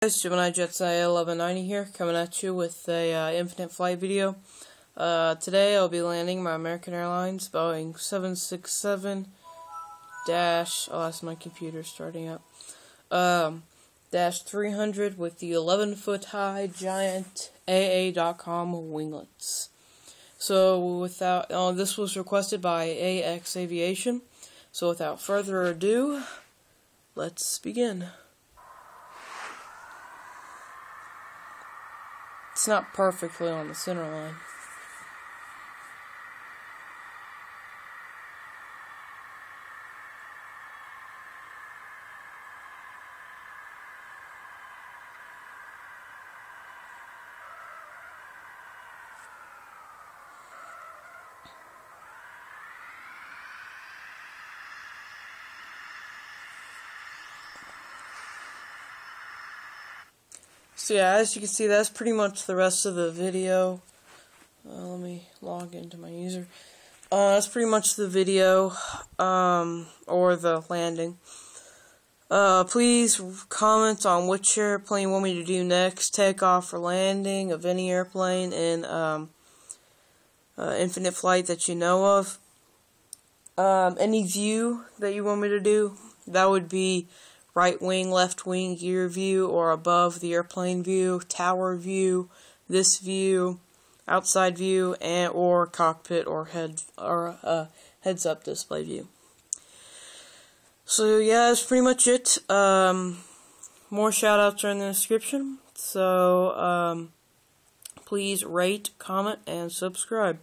Guys, Gemini Jets 1190 here, coming at you with a infinite flight video. Today I'll be landing my American Airlines Boeing 767 dash, oh that's my computer starting up, dash 300 with the 11-foot high giant AA.com winglets. So this was requested by AXAviation, so without further ado, let's begin. It's not perfectly on the center line. So yeah, as you can see, that's pretty much the rest of the video. Let me log into my user. That's pretty much the video, or the landing. Please comment on which airplane you want me to do next, takeoff or landing of any airplane in infinite flight that you know of. Any view that you want me to do, that would be right wing, left wing, gear view, or above the airplane view, tower view, this view, outside view, and or cockpit or heads up display view. So yeah, that's pretty much it. More shout outs are in the description. So please rate, comment, and subscribe.